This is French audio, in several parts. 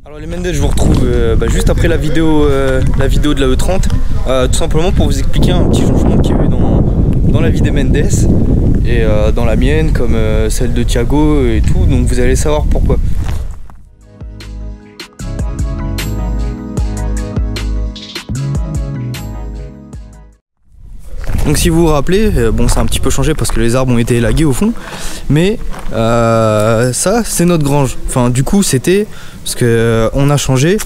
Alors les Mendes, je vous retrouve juste après la vidéo de la E30, tout simplement pour vous expliquer un petit changement qu'il y a eu dans la vie des Mendes et dans la mienne comme celle de Thiago et tout, donc vous allez savoir pourquoi. Donc si vous vous rappelez, bon ça a un petit peu changé parce que les arbres ont été élagués au fond, mais ça c'est notre grange. Enfin du coup c'était parce que on a changé.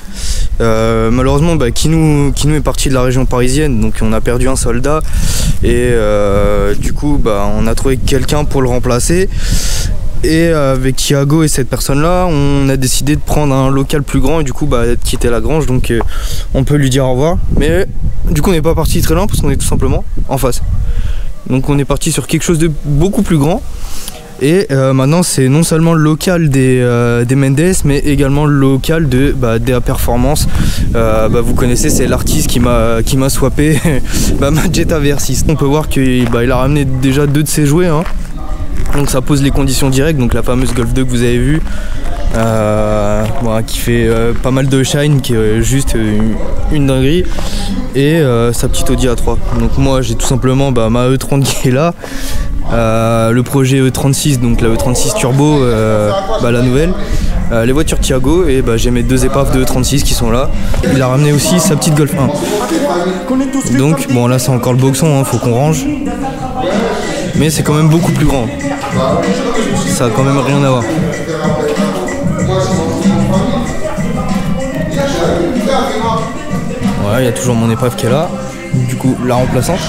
Malheureusement Kinou est parti de la région parisienne, donc on a perdu un soldat et du coup on a trouvé quelqu'un pour le remplacer. Et avec Thiago et cette personne là on a décidé de prendre un local plus grand et du coup de quitter la grange, donc on peut lui dire au revoir. Mais du coup on n'est pas parti très loin parce qu'on est tout simplement en face. Donc on est parti sur quelque chose de beaucoup plus grand. Et maintenant c'est non seulement le local des Mendes mais également le local de DA Performance. Vous connaissez, c'est l'artiste qui m'a swappé Magetta VR6. On peut voir qu'il a ramené déjà 2 de ses jouets, hein. Donc ça pose les conditions directes, donc la fameuse Golf 2 que vous avez vue, qui fait pas mal de shine, qui est juste une dinguerie, et sa petite Audi A3. Donc moi j'ai tout simplement ma E30 qui est là, le projet E36, donc la E36 Turbo, la nouvelle, les voitures Thiago, et j'ai mes 2 épaves de E36 qui sont là. Il a ramené aussi sa petite Golf 1. Donc bon là c'est encore le boxon, hein, faut qu'on range. Mais c'est quand même beaucoup plus grand. Ça a quand même rien à voir. Voilà, il y a toujours mon épave qui est là. Du coup, la remplaçante.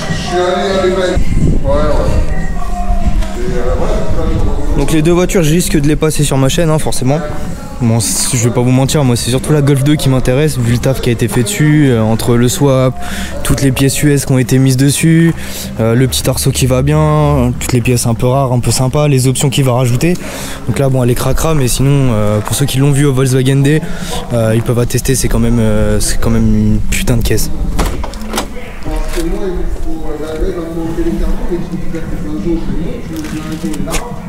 Donc les 2 voitures, je risque de les passer sur ma chaîne, hein, forcément. Bon, je vais pas vous mentir, moi c'est surtout la Golf 2 qui m'intéresse, vu le taf qui a été fait dessus, entre le swap, toutes les pièces US qui ont été mises dessus, le petit arceau qui va bien, toutes les pièces un peu rares, un peu sympas, les options qu'il va rajouter. Donc là, bon, elle est cracra, mais sinon, pour ceux qui l'ont vu au Volkswagen D, ils peuvent attester, c'est quand même une putain de caisse.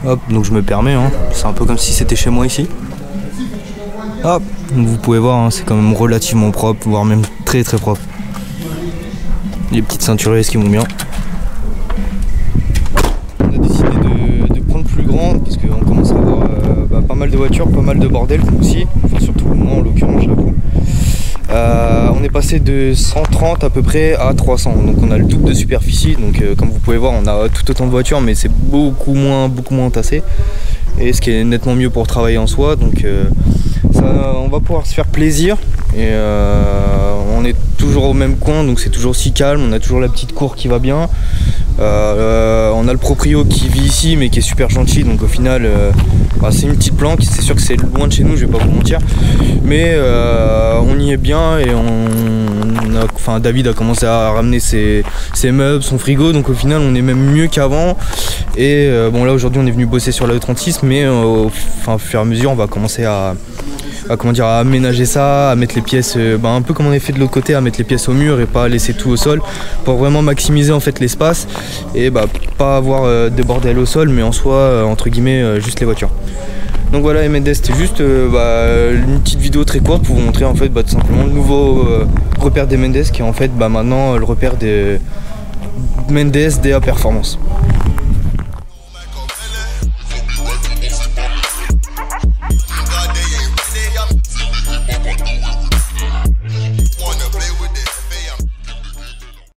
Hop, donc je me permets, hein. C'est un peu comme si c'était chez moi ici. Hop, donc vous pouvez voir, hein, c'est quand même relativement propre, voire même très très propre. Les petites ceintures qui vont bien. On a décidé de prendre plus grand parce qu'on commence à avoir pas mal de voitures, pas mal de bordel aussi, enfin surtout moi en l'occurrence j'avoue. On est passé de 130 à peu près à 300, donc on a le double de superficie, donc comme vous pouvez voir on a tout autant de voitures mais c'est beaucoup moins entassé, et ce qui est nettement mieux pour travailler en soi, donc on va pouvoir se faire plaisir. Et on est toujours au même coin, donc c'est toujours si calme, on a toujours la petite cour qui va bien. On a le proprio qui vit ici mais qui est super gentil, donc au final c'est une petite planque, c'est sûr que c'est loin de chez nous, je vais pas vous mentir, mais on y est bien. Et David a commencé à ramener ses meubles, son frigo, donc au final on est même mieux qu'avant. Et là aujourd'hui on est venu bosser sur la E36, mais au fur et à mesure on va commencer à aménager ça, à mettre les pièces un peu comme on a fait de l'autre côté, à mettre les pièces au mur et pas laisser tout au sol, pour vraiment maximiser en fait l'espace et pas avoir de bordel au sol, mais en soi entre guillemets juste les voitures. Donc voilà les Mendes, c'était juste une petite vidéo très courte pour vous montrer en fait tout simplement le nouveau repère des Mendes, qui est en fait maintenant le repère des Mendes DA Performance.